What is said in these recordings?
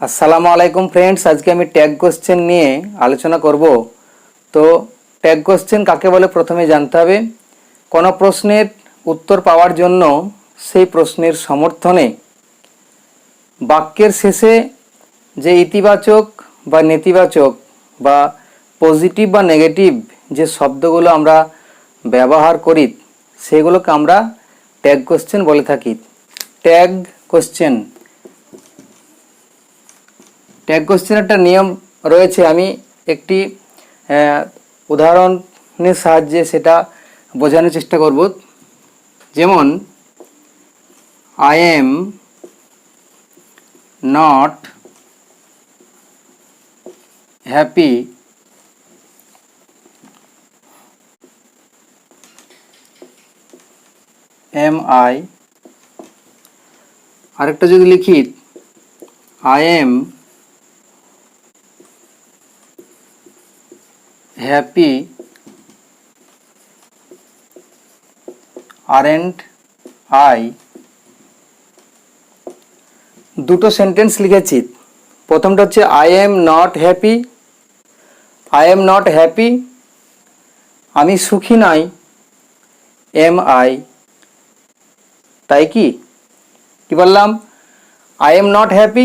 আসসালামু আলাইকুম ফ্রেন্ডস, আজকে আমি ট্যাগ কোশ্চেন নিয়ে আলোচনা করব। তো ট্যাগ কোশ্চেন কাকে বলে প্রথমে জানতে হবে। কোনো প্রশ্নের উত্তর পাওয়ার জন্য সেই প্রশ্নের সমর্থনে বাক্যের শেষে যে ইতিবাচক বা নেতিবাচক বা পজিটিভ বা নেগেটিভ যে শব্দগুলো আমরা ব্যবহার করি সেগুলোকে আমরা ট্যাগ কোশ্চেন বলে থাকি। ট্যাগ কোশ্চেন ট্যাগ কোশ্চেনের একটা নিয়ম রয়েছে, আমি একটি উদাহরণের সাহায্যে সেটা বোঝানোর চেষ্টা করব। যেমন I am not happy am I. আরেকটা যদি লিখি I am happy aren't I. দুটো সেন্টেন্স লিখেছি। প্রথমটা হচ্ছে I am not happy, I am not happy আমি সুখী নই, এম আই তাই কি কি বললাম? আই এম নট হ্যাপি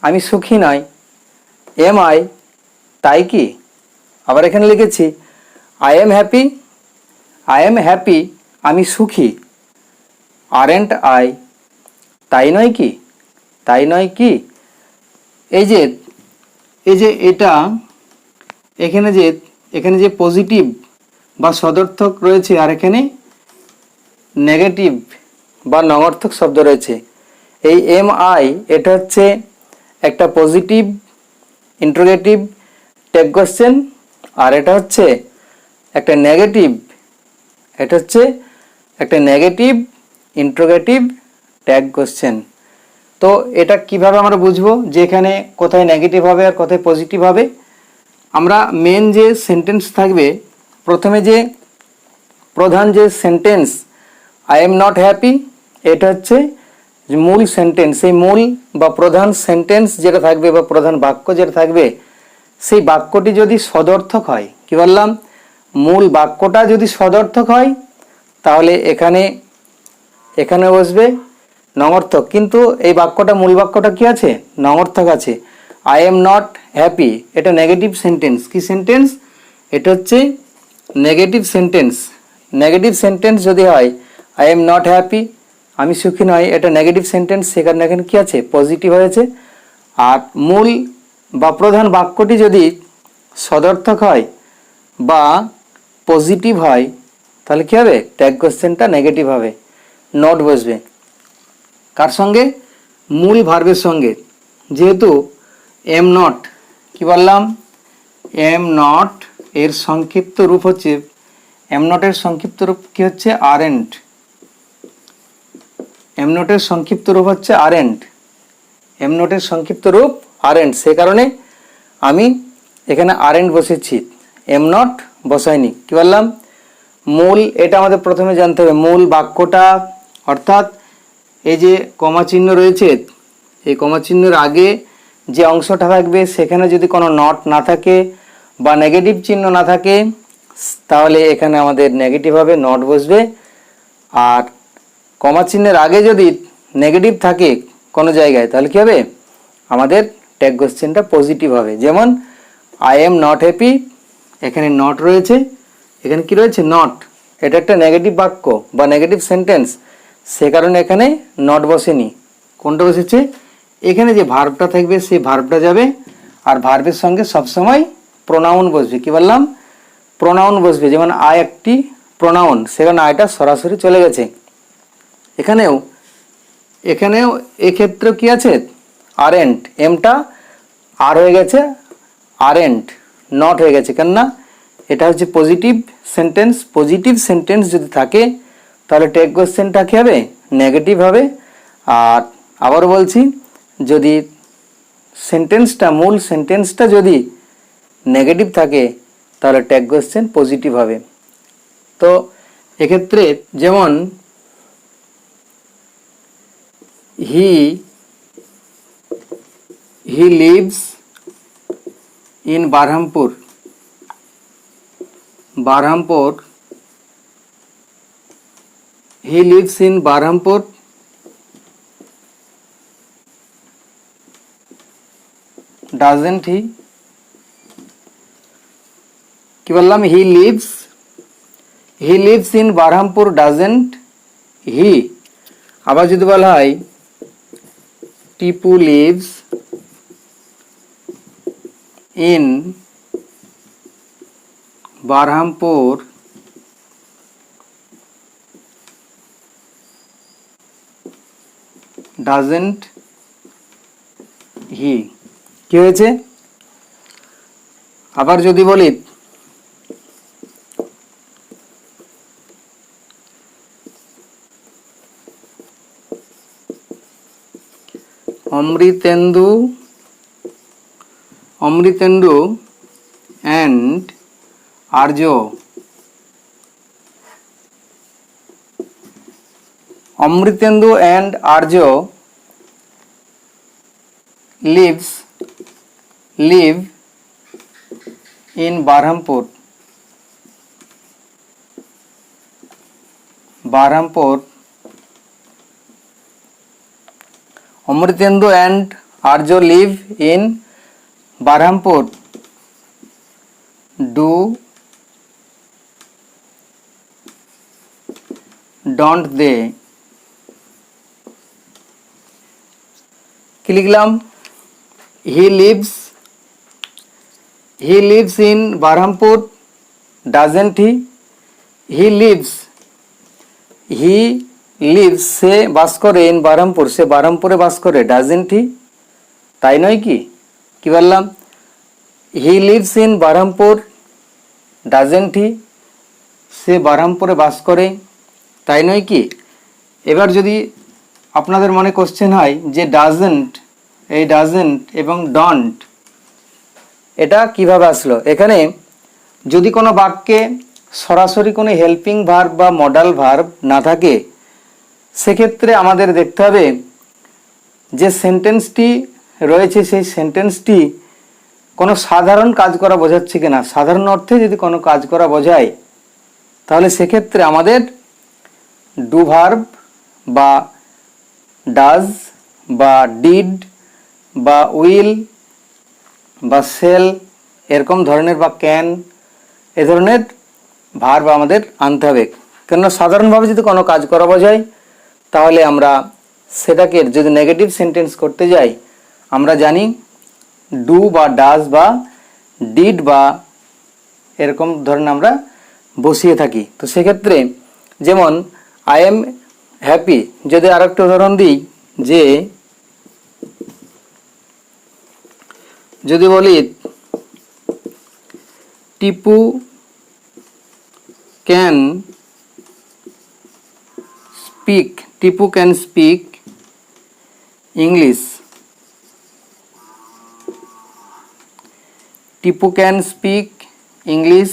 আমি সুখী নই, এম আই তাই কি? আবার এখানে লিখেছি I am happy, I am happy আমি সুখী, আরেন্ট আই তাই নয় কি? তাই নয় কি? এই যে এটা এখানে যে পজিটিভ বা সদর্থক রয়েছে আর এখানে নেগেটিভ বা নঙর্থক শব্দ রয়েছে। এই এম আই এটা হচ্ছে একটা পজিটিভ ইন্টারোগেটিভ ট্যাগ কোশ্চেন, আর এটা হচ্ছে একটা নেগেটিভ ইন্টারোগেটিভ ট্যাগ কোশ্চেন। তো এটা কিভাবে আমরা বুঝবো যে এখানে কোথায় নেগেটিভ হবে আর কোথায় পজিটিভ হবে? আমরা মেন যে সেন্টেন্স থাকবে, প্রথমে যে প্রধান যে sentence I am not happy, এটা হচ্ছে মূল সেন্টেন্স। সেই মূল বা প্রধান সেন্টেন্স যেটা থাকবে বা প্রধান বাক্য যেটা থাকবে, সেই বাক্যটি যদি সদর্থক হয়, কি বললাম? মূল বাক্যটা যদি সদর্থক হয় তাহলে এখানে বসবে নঙর্থক। কিন্তু এই বাক্যটা মূল বাক্যটা কি আছে? নঙর্থক আছে। আই এম নট হ্যাপি এটা নেগেটিভ সেন্টেন্স। কি সেন্টেন্স? এটা হচ্ছে নেগেটিভ সেন্টেন্স। নেগেটিভ সেন্টেন্স যদি হয় আই এম নট হ্যাপি আমি সুখী নই, এটা নেগেটিভ সেন্টেন্স, সেখানে এখানে কি আছে? পজিটিভ হয়েছে। আর মূল বা প্রধান বাক্যটি যদি সদর্থক হয় বা পজিটিভ হয় তাহলে কি হবে? ট্যাগ কোশ্চেনটা নেগেটিভ হবে, নট বসবে। কার সঙ্গে? মূল ভার্বের সঙ্গে। যেহেতু এম নট, কি বললাম? এম নট এর সংক্ষিপ্ত রূপ হচ্ছে, এম নটের সংক্ষিপ্ত রূপ কি হচ্ছে? আরেন্ট। এম নটের সংক্ষিপ্ত রূপ হচ্ছে আরেন্ট। এম নটের সংক্ষিপ্ত রূপ আরেন্ট, সে কারণে আমি এখানে আরেন্ট বসেছি, এম নট বসাইনি। কি বললাম? মূল, এটা আমাদের প্রথমে জানতে হবে মূল বাক্যটা, অর্থাৎ এই যে কমা চিহ্ন রয়েছে, এই কমা চিহ্নের আগে যে অংশটা থাকবে সেখানে যদি কোনো নট না থাকে বা নেগেটিভ চিহ্ন না থাকে তাহলে এখানে আমাদের নেগেটিভ হবে, নট বসবে। আর কমা চিহ্নের আগে যদি নেগেটিভ থাকে কোনো জায়গায় তাহলে কি হবে? আমাদের ট্যাগ কোশ্চেনটা পজিটিভ হবে। যেমন আই এম নট হ্যাপি, এখানে নট রয়েছে, এখানে কি রয়েছে? নট। এটা একটা নেগেটিভ বাক্য বা নেগেটিভ সেন্টেন্স, সে কারণে এখানে নট বসেনি। কোনটা বসেছে? এখানে যে ভার্বটা থাকবে সেই ভার্বটা যাবে, আর ভার্বের সঙ্গে সবসময় প্রোনাউন বসবে। কি বললাম? প্রোনাউন বসবে। যেমন আই একটি প্রোনাউন, সেখানে আইটা সরাসরি চলে গেছে। এখানেও এক্ষেত্রে কি আছে? আরেন্ট, এমটা আর হয়ে গেছে, আরেন্ট নট হয়ে গেছে। কেননা এটা হচ্ছে পজিটিভ সেন্টেন্স। পজিটিভ সেন্টেন্স যদি থাকে তাহলে ট্যাগ কোশ্চেনটা কি হবে? নেগেটিভ হবে। আর আবার বলছি, যদি সেন্টেন্সটা, মূল সেন্টেন্সটা যদি নেগেটিভ থাকে তাহলে ট্যাগ কোশ্চেন পজিটিভ হবে। তো এক্ষেত্রে যেমন হি he lives in Barhampur. He lives in Barhampur. Doesn't he? কি বললাম? he lives in Barhampur, doesn't he? আবার যদি বলা হয় Tipu lives in Barhampur, doesn't he? কি হয়েছে? আবার যদি বলি অমৃতেন্দু and Arya, অমৃতেন্দু and Arya live in Barhampur. অমৃতেন্দু and Arya live in Barhampur. Don't they? কি লিখলাম? he lives in Barhampur, doesn't he? he lives সে বাস করে in Barhampur, সে বারহামপুরে বাস করে, doesn't he? তাই নয় কি? কি বললাম? he lives in Barhampur, doesn't he? সে বারহামপুরে বাস করে, তাই নয় কি? এবার যদি আপনাদের মনে কোশ্চেন হয় যে ডাজেন্ট, এই ডাজেন্ট এবং ডন্ট এটা কিভাবে আসলো? এখানে যদি কোনো বাক্যে সরাসরি কোনো হেল্পিং ভার্ব বা মডাল ভার্ব না থাকে, সেক্ষেত্রে আমাদের দেখতে হবে যে সেন্টেন্সটি রয়েছে সেই সেন্টেন্সটি কোনো সাধারণ কাজ করা বোঝাচ্ছে কিনা। সাধারণ অর্থে যদি কোনো কাজ করা বোঝায় তাহলে সেক্ষেত্রে আমাদের ডু ভার্ব বা ডাজ বা ডিড বা উইল বা সেল এরকম ধরনের বা ক্যান এ ধরনের ভার্ব আমাদের আনতে হবে। কেননা সাধারণভাবে যদি কোনো কাজ করা বোঝায় তাহলে আমরা সেটাকে যদি নেগেটিভ সেন্টেন্স করতে যাই আমরা জানি ডু বা ডাজ বা ডিড বা এরকম ধরনের আমরা বসিয়ে থাকি। তো সেক্ষেত্রে যেমন আই এম হ্যাপি, যদি আরেকটা উদাহরণ দিই যে যদি বলি Tipu can speak English, Tipu can speak English,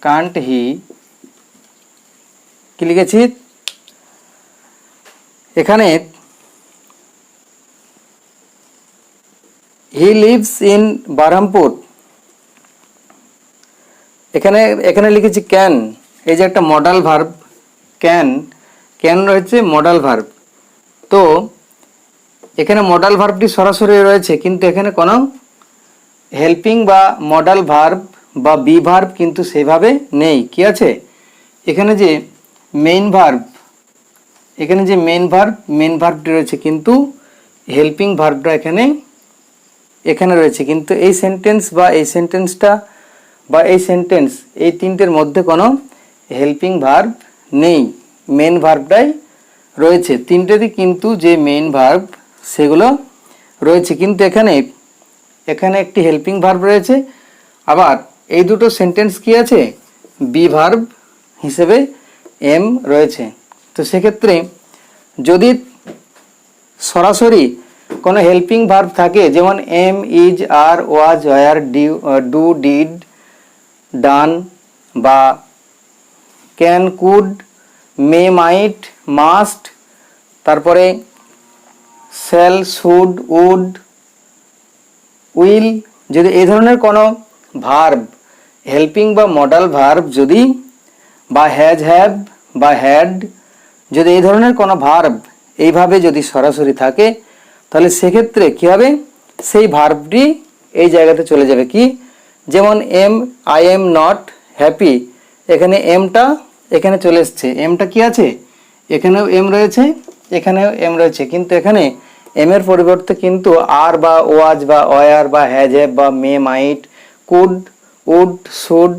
can't he, কি লিখেছি এখানে? হি লিভস ইন বারহামপুর, এখানে লিখেছি ক্যান, এই যে একটা মডাল ভার্ব ক্যান রয়েছে মডাল ভার্ব। তো এখানে মডাল ভার্বটি সরাসরি রয়েছে কিন্তু এখানে কোনো হেল্পিং বা মডাল ভার্ব বা বি ভার্ব কিন্তু সেভাবে নেই। কি আছে এখানে? যে মেইন ভার্ব, এখানে যে মেইন ভার্বটি রয়েছে কিন্তু হেল্পিং ভার্বটা এখানে রয়েছে, কিন্তু এই সেন্টেন্স বা এই সেন্টেন্সটা বা এই সেন্টেন্স এই তিনটের মধ্যে কোনো হেল্পিং ভার্ব নেই, মেইন ভার্বটাই রয়েছে। তিনটেরই কিন্তু যে মেইন ভার্ব সেগুলো রয়েছে, কিন্তু এখানে একটি হেল্পিং ভার্ব রয়েছে, আবার এই দুটো সেন্টেন্স কি আছে? বি ভার্ব হিসেবে এম রয়েছে। তো সেক্ষেত্রে যদি সরাসরি কোনো হেল্পিং ভার্ব থাকে যেমন am, is, are, was, were, do, did, done বা can, could, may, might, must, তারপরে শ্যাল, শুড, উড, উইল, যদি এই ধরনের কোনো ভার্ব, হেল্পিং বা মডাল ভার্ব যদি, বা হ্যাজ, হ্যাভ বা হ্যাড, যদি এই ধরনের কোনো ভার্ব এইভাবে যদি সরাসরি থাকে, তাহলে সেক্ষেত্রে কী হবে, সেই ভার্বটি এই জায়গাতে চলে যাবে। কি, যেমন আই এম নট হ্যাপি, এখানে এমটা এখানে চলে এসছে, এমটা কি আছে, এখানেও এম রয়েছে, এখানেও এম রয়েছে, কিন্তু এখানে এম এর পরিবর্তে কিন্তু আর বা ওয়াজ বা ওয়ার বা হ্যাজ, হ্যাভ বা মে, মাইট, কুড, উড, শুড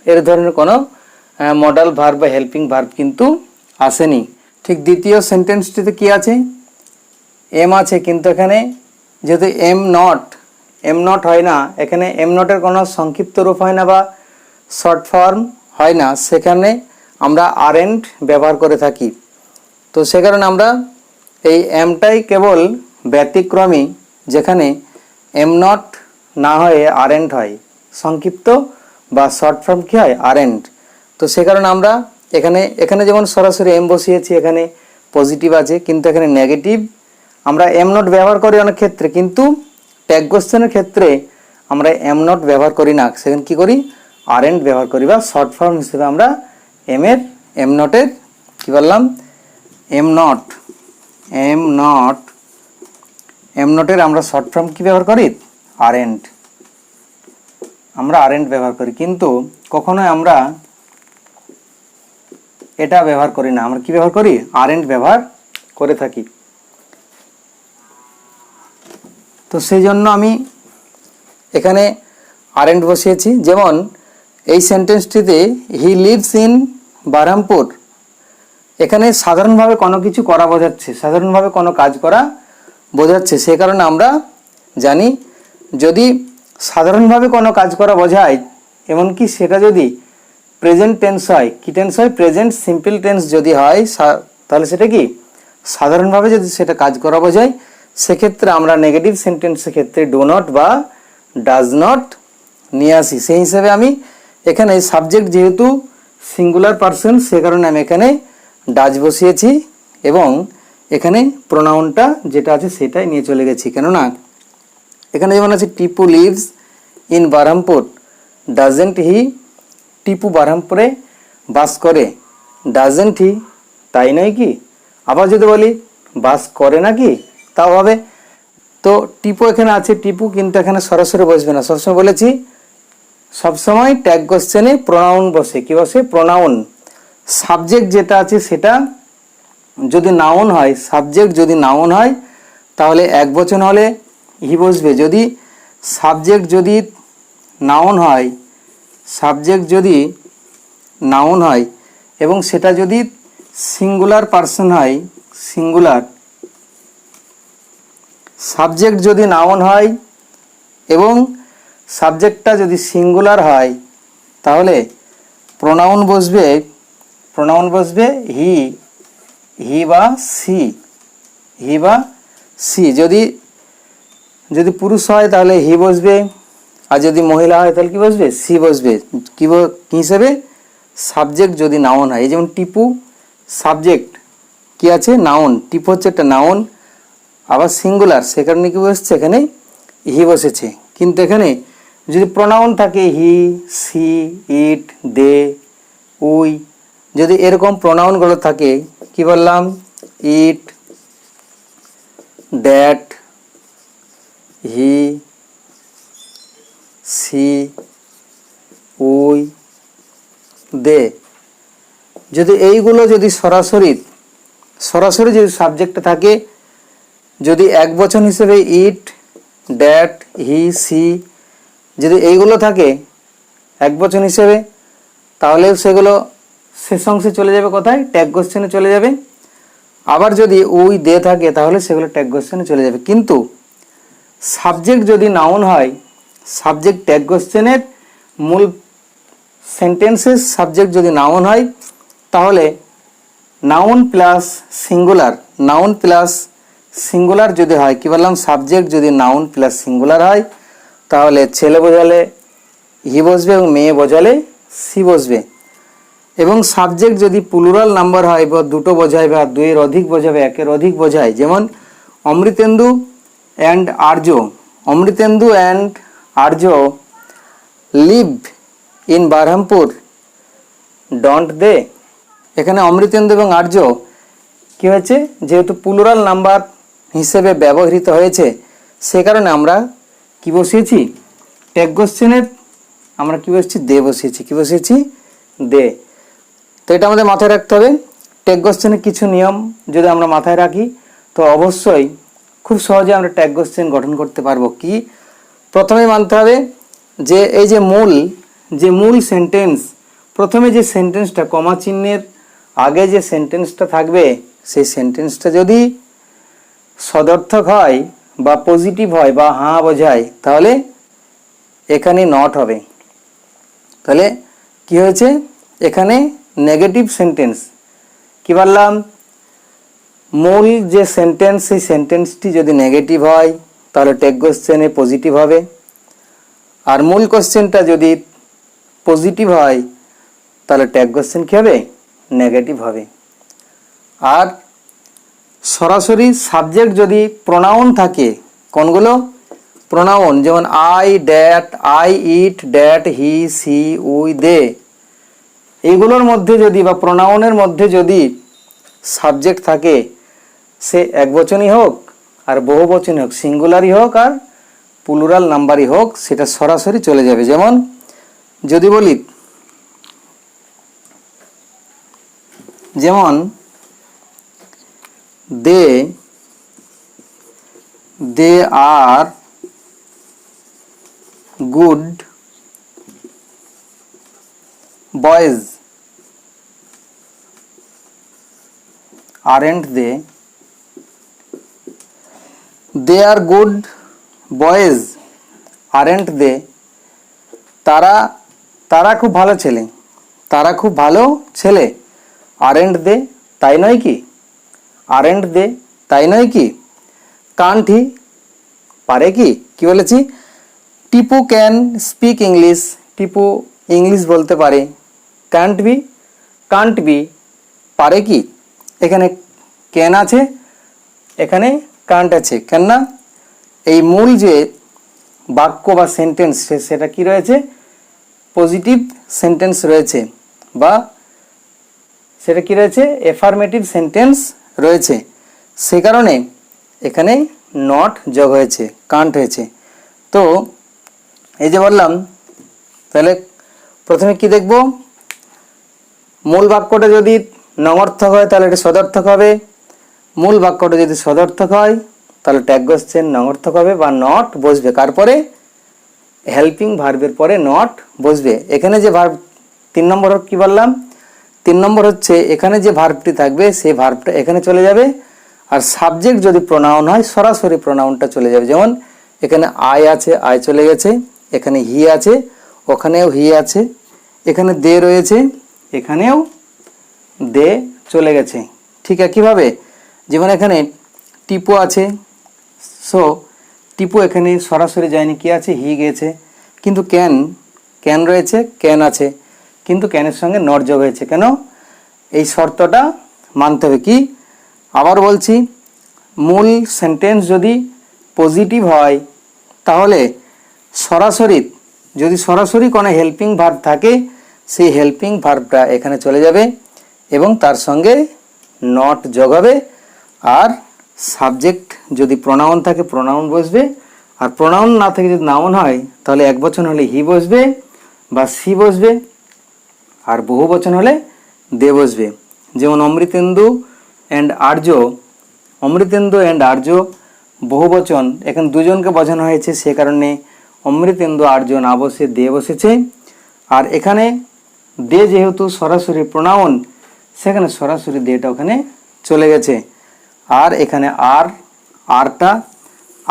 এর ধরনের কোনো মডাল ভার্ব বা হেল্পিং ভার্ব কিন্তু আসেনি। ঠিক দ্বিতীয় সেন্টেন্সটিতে কি আছে, এম আছে, কিন্তু এখানে যেহেতু এম নট হয় না, এখানে এম নটের কোনো সংক্ষিপ্ত রূপ হয় না বা শর্ট ফর্ম হয় না, সেখানে আমরা আরেন্ট ব্যবহার করে থাকি। তো সে কারণে আমরা এই এমটাই কেবল ব্যতিক্রমী, যেখানে এম নট না হয়ে আরেন্ট হয়, সংক্ষিপ্ত বা শর্ট ফর্ম কি হয়, আরেন্ট। তো সে কারণে আমরা এখানে যেমন সরাসরি এম বসিয়েছি, এখানে পজিটিভ আছে, কিন্তু এখানে নেগেটিভ। আমরা এম নট ব্যবহার করি অনেক ক্ষেত্রে, কিন্তু ট্যাগ কোশ্চেনের ক্ষেত্রে আমরা এম নট ব্যবহার করি না, সেখানে কি করি, আরেন্ট ব্যবহার করি, বা শর্ট ফর্ম হিসেবে আমরা এম নটের কি বললাম, এম নটের আমরা শর্ট ফর্ম কি ব্যবহার করি, আরেন্ট, আমরা আরেন্ট ব্যবহার করি, কিন্তু কখনোই আমরা এটা ব্যবহার করি না, আমরা কি ব্যবহার করি, আরেন্ট ব্যবহার করে থাকি। তো সেই জন্য আমি এখানে আরেন্ট বসিয়েছি। যেমন এই সেন্টেন্সটিতে হি লিভস ইন বারহামপুর, এখানে সাধারণভাবে কোনো কিছু করা বোঝাচ্ছে, সাধারণভাবে কোনো কাজ করা বোঝাচ্ছে, সে কারণে আমরা জানি যদি সাধারণভাবে কোনো কাজ করা বোঝায়, এমনকি সেটা যদি প্রেজেন্ট টেন্স হয়, কি টেন্স হয়, প্রেজেন্ট সিম্পল টেন্স যদি হয়, তাহলে সেটা কি সাধারণভাবে যদি সেটা কাজ করা বোঝায়, সেক্ষেত্রে আমরা নেগেটিভ সেন্টেন্সের ক্ষেত্রে ডু নট বা ডাজ নট নিয়ে আসি। সেই হিসেবে আমি এখানে সাবজেক্ট যেহেতু সিঙ্গুলার পারসন, সে কারণে আমি এখানে ডাজ বসিয়েছি, এবং এখানে প্রোনাউনটা যেটা আছে সেটাই নিয়ে চলে গেছি। কেননা এখানে যেমন আছে Tipu lives in Berhampore, doesn't he, Tipu বারহামপুরে বাস করে, ডাজেন্ট হি, তাই নয় কি। আবার যদি বলি বাস করে নাকি, তাও হবে। তো টিপু এখানে আছে, টিপু কিন্তু এখানে সরাসরি বসবে না, সবসময় বলেছি সবসময় ট্যাগ কোশ্চেনে প্রোনাউন বসে, কি বসে, প্রোনাউন। সাবজেক্ট যেটা আছে সেটা যদি নাউন হয়, সাবজেক্ট যদি নাউন হয় তাহলে একবচন হলে হি বসবে। যদি সাবজেক্ট যদি নাউন হয়, সাবজেক্ট যদি নাউন হয় এবং সেটা যদি সিঙ্গুলার পারসন হয়, সিঙ্গুলার সাবজেক্ট যদি নাউন হয় এবং সাবজেক্টটা যদি সিঙ্গুলার হয়, তাহলে প্রোনাউন বসবে হি বা সি, হি বা সি। যদি পুরুষ হয় তাহলে হি বসবে, আর যদি মহিলা হয় তাহলে কি বসবে, সি বসবে। কি হিসেবে, সাবজেক্ট যদি নাউন হয়। এই যেমন টিপু সাবজেক্ট কি আছে, নাউন, টিপু হচ্ছে একটা নাউন, আবার সিঙ্গুলার, সে কারণে কি বসছে, এখানে হি বসেছে। কিন্তু এখানে যদি প্রোনাউন থাকে হি, সি, ইট, দে, উই, যদি এরকম প্রোনাউনগুলো থাকে, কি বললাম, ইট, দ্যাট, হি, সি, উই, দে, যদি এইগুলো যদি সরাসরি যদি সাবজেক্টে থাকে, যদি একবচন হিসেবে ইট, দ্যাট, হি, সি, যদি এইগুলো থাকে একবচন হিসেবে, তাহলে সেগুলো শেষ অংশে চলে যাবে, কোথায়, ট্যাগ কোশ্চেনে চলে যাবে। আবার যদি উই, দে থাকে তাহলে সেগুলো ট্যাগ কোশ্চেনে চলে যাবে। কিন্তু সাবজেক্ট যদি নাউন হয়, সাবজেক্ট ট্যাগ কোশ্চেনের মূল সেন্টেন্সেস সাবজেক্ট যদি নাউন হয়, তাহলে নাউন প্লাস সিঙ্গুলার যদি হয়, কি বললাম, সাবজেক্ট যদি নাউন প্লাস সিঙ্গুলার হয়, তাহলে ছেলে বোঝালে হি বসবে এবং মেয়ে বোঝালে সি বসবে। এবং সাবজেক্ট যদি প্লুরাল নাম্বার হয় বা দুটো বোঝায় বা দুইয়ের অধিক বোঝাবে একের অধিক বোঝায়, যেমন Amritendu and Arya, Amritendu and Arya live in Berhampore don't they. এখানে অমৃতেন্দু এবং আর্য কী হয়েছে, যেহেতু প্লুরাল নাম্বার হিসেবে ব্যবহৃত হয়েছে সে কারণে আমরা কি বসিয়েছি, ট্যাগ কোশ্চেনের আমরা কি বসেছি, দে বসিয়েছি। কি বসিয়েছি, দে। তো এটা আমাদের মাথায় রাখতে হবে। ট্যাগ কোশ্চেনের কিছু নিয়ম যদি আমরা মাথায় রাখি তো অবশ্যই খুব সহজে আমরা ট্যাগ কোশ্চেন গঠন করতে পারবো। কি প্রথমে মানতে হবে যে এই যে মূল সেন্টেন্স, প্রথমে যে সেন্টেন্সটা কমা চিহ্নের আগে যে সেন্টেন্সটা থাকবে সেই সেন্টেন্সটা যদি সদর্থক হয় বা পজিটিভ হয় বা হ্যাঁ বোঝায় তাহলে এখানে নট হবে। তাহলে কি হয়েছে, এখানে নেগেটিভ সেন্টেন্স। কি বললাম, মূল যে সেন্টেন্স সেই সেন্টেন্সটি যদি নেগেটিভ হয় তাহলে ট্যাগ কোশ্চেনে পজিটিভ হবে, আর মূল কোশ্চেনটা যদি পজিটিভ হয় তাহলে ট্যাগ কোশ্চেন কী হবে, নেগেটিভ হবে। আর সরাসরি সাবজেক্ট যদি প্রোনাউন থাকে, কোনগুলো প্রোনাউন, যেমন I that, I it that, he she we they, এইগুলোর মধ্যে যদি বা প্রোনাউনের মধ্যে যদি সাবজেক্ট থাকে সে একবচনই হোক আর বহুবচনই হোক, সিঙ্গুলারই হোক আর প্লুরাল নাম্বারই হোক, সেটা সরাসরি চলে যাবে। যেমন যদি বলি, যেমন they are good boys, aren't they? They are good boys, aren't they? তারা খুব ভালো ছেলে, তারা খুব ভালো ছেলে। aren't they, তাই নয় কি? aren't they, তাই নয় কি? can't he, পারে কি? কি বলেছি, Tipu can speak English, Tipu English বলতে পারে। can't be, পারে কি? এখানে ক্যান আছে, এখানে কান্ট আছে, কেন না এই মূল যে বাক্য বা সেন্টেন্স সেটা কি রয়েছে, পজিটিভ সেন্টেন্স রয়েছে বা সেটা কি রয়েছে, এফার্মেটিভ সেন্টেন্স রয়েছে, সে কারণে এখানে নট যোগ হয়েছে, কান্ট হয়েছে। তো এই যে বললাম, তাহলে প্রথমে কি দেখব, মূল বাক্যটা যদি নঙর্থক হয় তাহলে এটা সদর্থক হবে, মূল বাক্যটা যদি সদর্থক হয় তাহলে ট্যাগ কোশ্চেন নঙর্থক হবে বা নট বসবে, তারপরে হেল্পিং ভার্বের পরে নট বসবে। এখানে যে ভার্ব 3 নম্বর কি বললাম, 3 নম্বর হচ্ছে এখানে যে ভার্বটি থাকবে সেই ভার্বটা এখানে চলে যাবে, আর সাবজেক্ট যদি প্রোনাউন হয় সরাসরি প্রোনাউনটা চলে যাবে। যেমন এখানে আই আছে, আই চলে গেছে, এখানে হি আছে, ওখানেও হি আছে, এখানে দে রয়েছে, এখানেও দে চলে গেছে। ঠিক একইভাবে যেমন এখানে টিপু আছে, সো টিপু এখানে সরাসরি যায়নি, কি আছে, হি গেছে, কিন্তু ক্যান রয়েছে, ক্যান আছে, কিন্তু ক্যানের সঙ্গে নট যোগ হয়েছে, কেন, এই শর্তটা মানতে হবে। কি আবার বলছি, মূল সেন্টেন্স যদি পজিটিভ হয় তাহলে যদি সরাসরি কোনো হেল্পিং ভার্ব থাকে সেই হেল্পিং ভার্বটা এখানে চলে যাবে এবং তার সঙ্গে নট যোগ হবে, আর সাবজেক্ট যদি প্রোনাউন থাকে প্রোনাউন বসবে, আর প্রোনাউন না থেকে যদি নাউন হয় তাহলে একবচন হলে হি বসবে বা সি বসবে, আর বহুবচন হলে দে বসবে। যেমন অমৃতেন্দু অ্যান্ড আর্য বহুবচন, এখানে দুজনকে বোঝানো হয়েছে সে কারণে অমৃতেন্দু আর্য না বসে দে বসেছে, আর এখানে দে যেহেতু সরাসরি প্রোনাউন সেখানে সরাসরি দেটা ওখানে চলে গেছে, আর এখানে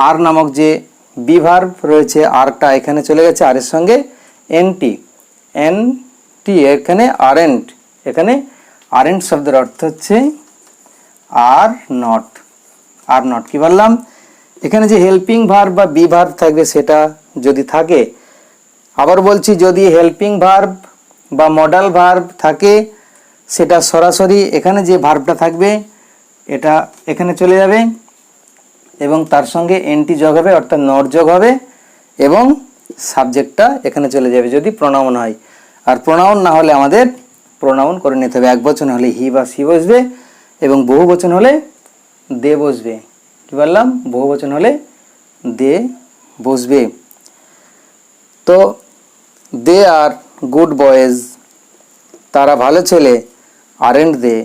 আর নামক যে বি ভার্ব রয়েছে আরটা এখানে চলে গেছে, আর এর সঙ্গে এনটি এখানে আরেন্ট শব্দের অর্থ হচ্ছে আর নট। কি বললাম, এখানে যে হেল্পিং ভার্ব বা বি ভার্ব থাকবে সেটা যদি থাকে, আবার বলছি যদি হেল্পিং ভার্ব বা মডাল ভার্ব থাকে সেটা সরাসরি এখানে যে ভার্বটা থাকবে এটা এখানে চলে যাবে এবং তার সঙ্গে এনটি যোগ হবে অর্থাৎ নট যোগ হবে এবং সাবজেক্টটা এখানে চলে যাবে যদি প্রোনাউন হয়। আর প্রোনাউন না হলে আমাদের প্রোনাউন করে নিতে হবে। একবচন হলে হি বা সি বসবে এবং বহুবচন হলে দে বসবে। কি বললাম? বহুবচন হলে দে বসবে। তো দে আর গুড বয়েজ, তারা ভালো ছেলে, আরেন্ট দে,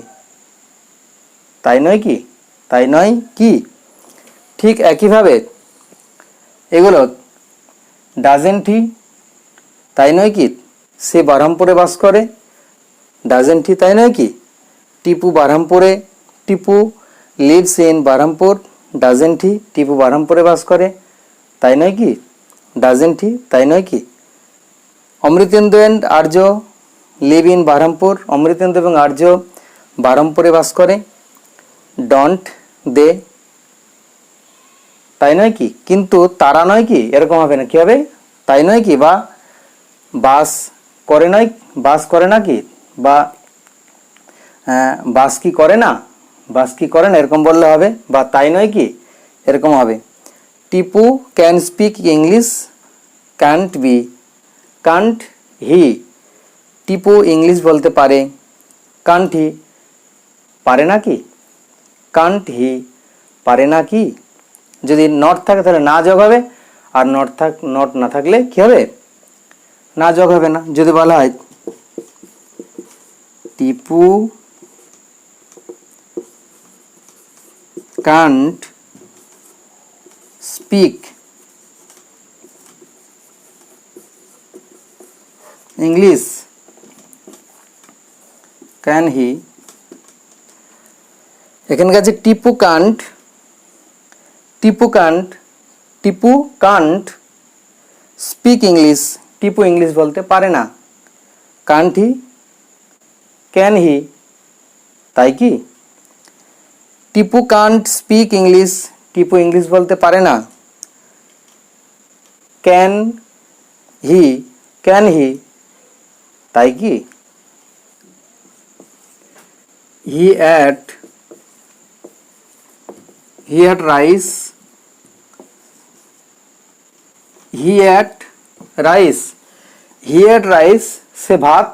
তাই নয় কি? তাই নয় কি? ঠিক একইভাবে এগুলো ডাজেন্ট হি, তাই নয় কি? সে বারহামপুরে বাস করে, ডাজেন্ট হি, তাই নয় কি? টিপু বারহামপুরে, Tipu lives in Berhampore, doesn't he, Tipu বারহামপুরে বাস করে, তাই নয় কি? ডাজেন্ট হি, তাই নয় কি? Amritendu and Arya live in Berhampore, Amritendu এবং আর্য বারহামপুরে বাস করে, ডন্ট দে, তাই নয় কি? কিন্তু তারা নয় কি, এরকম হবে না, কি হবে? তাই নয় কি? বা বাস করে নয়, বাস করে না কি, বা বাস কি করে না, বাস কি করে না, এরকম বললে হবে। বা তাই নয় কি, এরকম হবে। Tipu can speak English, can't be, can't he, Tipu English বলতে পারে, কান্ট হি, পারে না কি, কান্ট হি, পারে না কি? যদি নট থাকে তাহলে না যোগ হবে, আর নট না থাকলে কি হবে? না যোগ হবে না। যদি বলা হয় Tipu can't speak English, can he, এখানে কাছে Tipu can't, Tipu can't, Tipu can't speak English, Tipu English বলতে পারে না, কান্ট হি, ক্যান হি, তাই কি? Tipu can't speak English, Tipu English বলতে পারে না, ক্যান হি, ক্যান হি, তাই কি? He ate rice, he ate rice, he ate rice, সে ভাত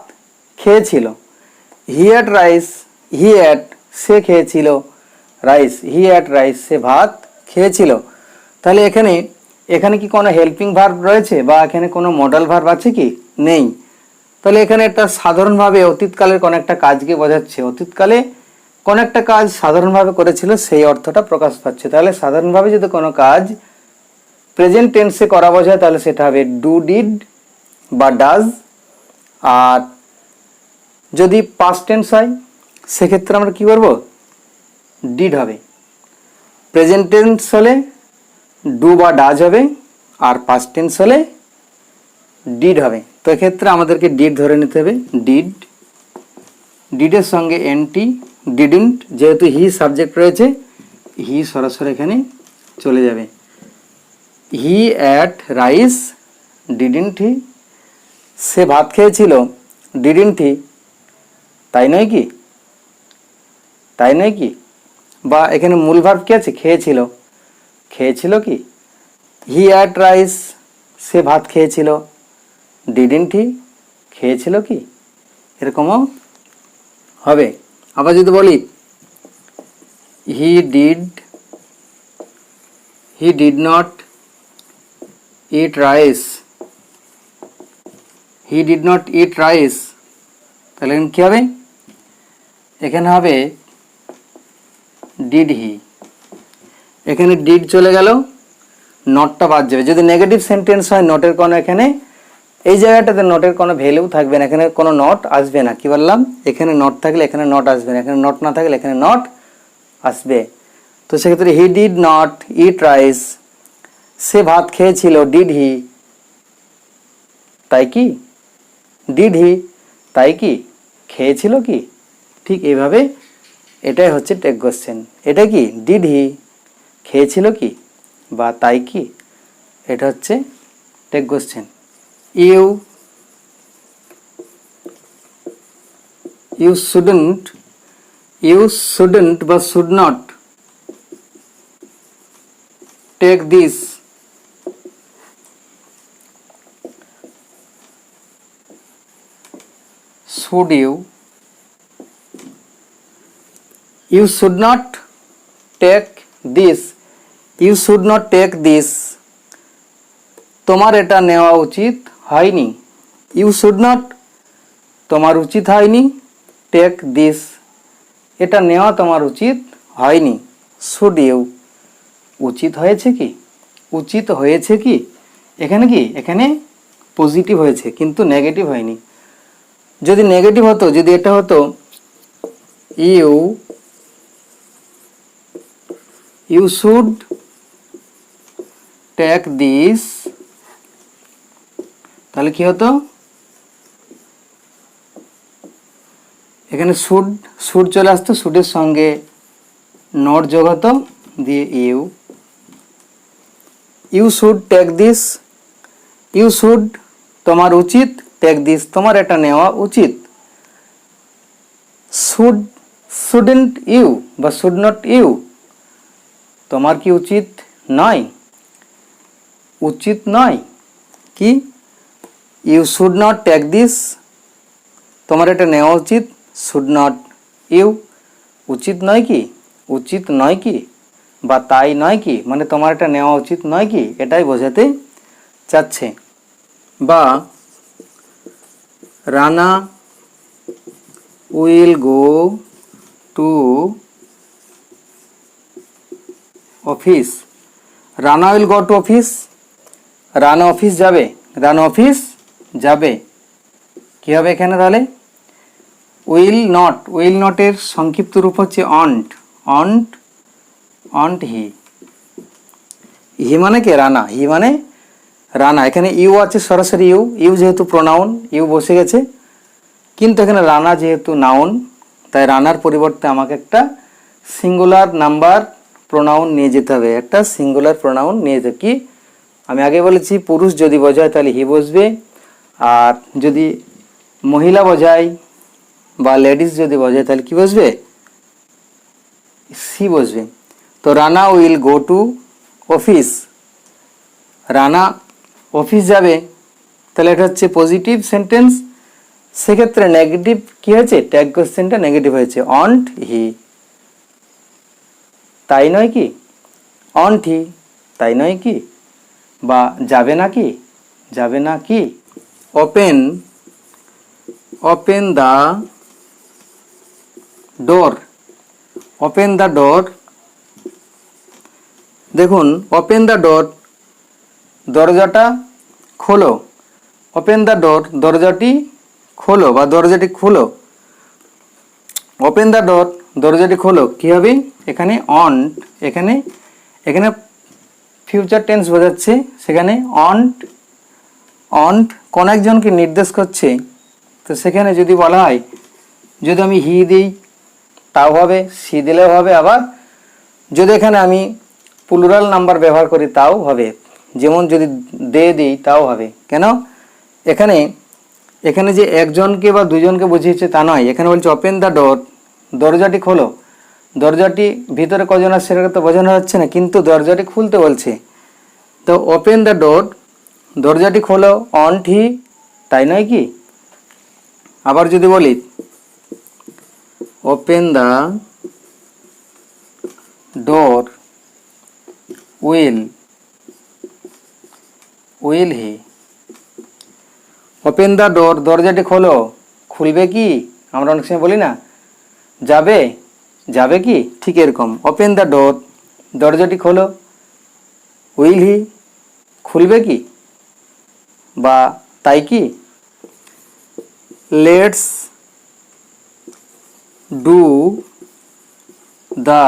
খেয়েছিল, he ate rice, he ate, সে খেয়েছিল, রাইস, হি অ্যাট রাইস, সে ভাত খেয়েছিল। তাহলে এখানে এখানে কি কোনো হেল্পিং ভার্ব রয়েছে বা এখানে কোনো মডাল ভার্ব আছে কি? নেই। তাহলে এখানে একটা সাধারণভাবে অতীতকালের কোনো একটা কাজকে বোঝাচ্ছে, অতীতকালে কোনো একটা কাজ সাধারণভাবে করেছিল সেই অর্থটা প্রকাশ পাচ্ছে। তাহলে সাধারণভাবে যদি কোনো কাজ প্রেজেন্ট টেন্সে করা বোঝায় তাহলে সেটা হবে ডু, ডিড বা ডাজ। আর যদি পাস্ট টেন্স হয় সেক্ষেত্রে আমরা কি করব? ডিড হবে। প্রেজেন্ট টেন্স হলে ডু বা ডাজ হবে, আর পাস্ট টেন্স হলে ডিড হবে। তো এক্ষেত্রে আমাদেরকে ডিড ধরে নিতে হবে, ডিড, ডিডের সঙ্গে এনটি, ডিডন্ট, যেহেতু হি সাবজেক্ট রয়েছে হি সরাসরি এখানে চলে যাবে। হি অ্যাট রাইস, ডিডন্ট হি, সে ভাত খেয়েছিল, ডিডন্ট হি, তাই নয় কি? তাই নয় কি? বা এখানে মূল ভার্ব কি আছে? খেয়েছিল, খেয়েছিল কি? হি অ্যাট রাইস, সে ভাত খেয়েছিল, ডিডন্ট হি, খেয়েছিল কি? এরকমও হবে। আবার যদি বলি হি did not eat rice, he did not eat rice, তাহলে কি হবে? এখানে হবে ডিড হি, এখানে ডিড চলে গেল, নটটা বাদ যাবে। যদি নেগেটিভ সেন্টেন্স হয় নটের কোনো এখানে এই জায়গাটাতে নটের কোনো ভ্যালু থাকবে না, এখানে কোনো নট আসবে না। কি বললাম? এখানে নট থাকলে এখানে নট আসবে না, এখানে নট না থাকলে এখানে নট আসবে। তো সেক্ষেত্রে he did not eat rice, সে ভাত খেয়েছিল, ডিড হি, তাই কি? ডিড হি, তাই কি? খেয়েছিল কি? ঠিক এইভাবে এটাই হচ্ছে টেক কোশ্চেন। এটা কি? ডিড হি, খেয়েছিল কি বা তাই কি, এটা হচ্ছে take question. You you shouldn't বা should not take this should you should not take this you should not take this তোমার এটা নেওয়া উচিত হয়নি you should not তোমার উচিত হয়নি take this এটা নেওয়া তোমার উচিত হয়নি should you উচিত হয়েছে কি উচিত হয়েছে কি এখানে কি এখানে পজিটিভ হয়েছে কিন্তু নেগেটিভ হয়নি যদি নেগেটিভ হতো যদি এটা হতো you should take this তাহলে কি হতো এখানে শুড চলে আসতো শুডের সঙ্গে নট যোগ হতো দিয়ে you should take this you should তোমার উচিত টেক দিস তোমার এটা নেওয়া উচিত শুডন্ট ইউ বা শুড নট ইউ তোমার কি উচিত নয় উচিত নয় কি you should not take this তোমার এটা নেওয়া উচিত শুড নট ইউ উচিত নয় কি উচিত নয় কি বা তাই নয় কি মানে তোমার এটা নেওয়া উচিত নয় কি এটাই বোঝাতে চাচ্ছে বা Rana will go to office Rana will go to office Rana office যাবে রানা অফিস যাবে কি হবে এখানে তাহলে উইল নটের সংক্ষিপ্ত রূপ হচ্ছে অন্ট হি মানে কে রানা হি মানে রানা এখানে ইউ আছে সরাসরি ইউ যেহেতু প্রোনাউন ইউ বসে গেছে কিন্তু এখানে রানা যেহেতু নাউন তাই রানার পরিবর্তে আমাকে একটা সিঙ্গুলার নাম্বার প্রোনাউন নিয়ে যেতে হবে একটা সিঙ্গুলার প্রোনাউন নিয়ে যেতে কি আমি আগে বলেছি পুরুষ যদি বোঝায় তাহলে হি বসবে আর যদি মহিলা বোঝায় বা লেডিস যদি বোঝায় তাহলে কি বসবে সি বসবে তো Rana will go to office Rana office যাবে তাহলে এটা হচ্ছে পজিটিভ সেন্টেন্স সেক্ষেত্রে নেগেটিভ কি হয়েছে ট্যাগ কোশ্চেনটা নেগেটিভ হয়েছে অন্ট হি তাই নয় কি অন্ট হি তাই নয় কি বা যাবে না কি ওপেন দ্য ডোর দেখুন ওপেন দ্য ডোর দরজাটা খোলো ওপেন দ্য ডোর দরজাটি খোলো বা দরজাটি খোলো ওপেন দ্য ডোর দরজাটি খোলো কি হবে এখানে এখানে ফিউচার টেন্স বোঝাচ্ছে সেখানে কোন একজনকে নির্দেশ করছে তো সেখানে যদি বলা হয় যদি আমি হি দিই তাও হবে সি দিলেও হবে আবার যদি এখানে আমি প্লুরাল নাম্বার ব্যবহার করি তাও হবে যেমন যদি দে দিই তাও হবে কেন এখানে যে একজনকে বা দুজনকে বুঝিয়েছে তা নয় এখানে বলছে ওপেন দ্য ডোর দরজাটি খোলো দরজাটি ভিতরে কজন আছে সেটা তো বোঝানো যাচ্ছে না কিন্তু দরজাটি খুলতে বলছে তো ওপেন দ্য ডোর দরজাটি খোলো অন্ট হি তাই নয় কি আবার যদি বলি open the door will he open the door দরজাটি খোলো খুলবে কি আমরা অনেক সময় বলি না যাবে কি ঠিক এরকম ওপেন দ্য ডোর দরজাটি খোলো উইল হি খুলবে কি বা তাই কি let's do the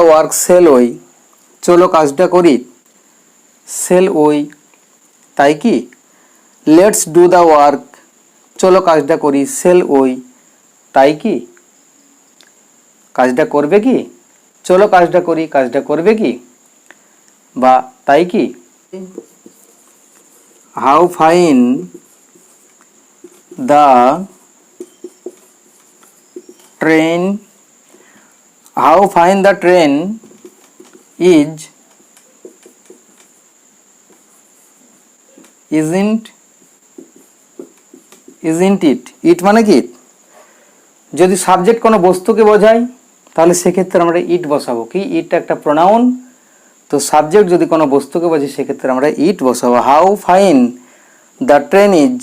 work shall we চলো কাজটা করি shall we তাই কি লেটস ডু দ্য ওয়ার্ক চলো কাজটা করি shall we তাই কি কাজটা করবে কি, চলো কাজটা করি, কাজটা করবে কি, বা তাই কি। How fine the train, how fine the train is, isn't it, it মানে কি, যদি সাবজেক্ট কোনো বস্তুকে বোঝায় তাহলে সেক্ষেত্রে আমরা ইট বসাবো। কি, ইট একটা প্রোনাউন, তো সাবজেক্ট যদি কোনো বস্তুকে বোঝায় সেক্ষেত্রে আমরা ইট বসাবো। How fine the train is,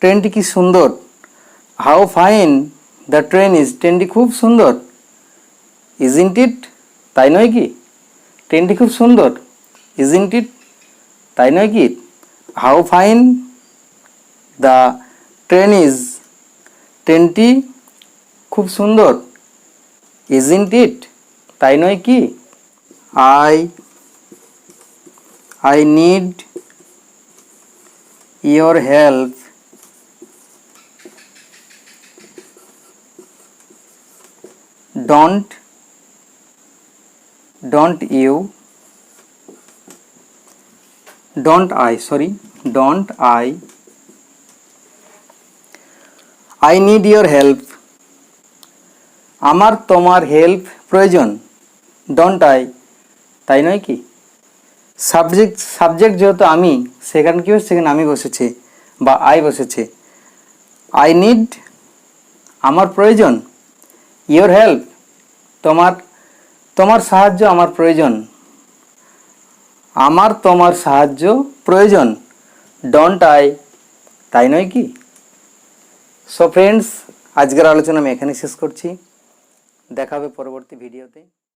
ট্রেনটি কি সুন্দর। How fine the train is, ট্রেনটি খুব সুন্দর। ইজন্ট ইট, তাই নয় কি, ট্রেনটি খুব সুন্দর। ইজন্ট ইট, তাই নয় কি। How fine the train is, ট্রেনটি খুব সুন্দর। ইজন্ট ইট, তাই নয় কি। I need your help, don't you, don't I need your help, আমার তোমার হেল্প প্রয়োজন। ডোন্ট আই, তাই নয় কি। সাবজেক্ট যেহেতু আমি, সেখানে কি হচ্ছে, সেখানে আমি বসেছে বা আই বসেছে। আই নিড, আমার প্রয়োজন। ইয়োর হেল্প, তোমার সাহায্য আমার প্রয়োজন। আমার তোমার সাহায্য প্রয়োজন। ডোন্ট আই, তাই নয় কি। সো ফ্রেন্ডস, আজকের আলোচনা আমি এখানে শেষ করছি। দেখা হবে পরবর্তী ভিডিওতে।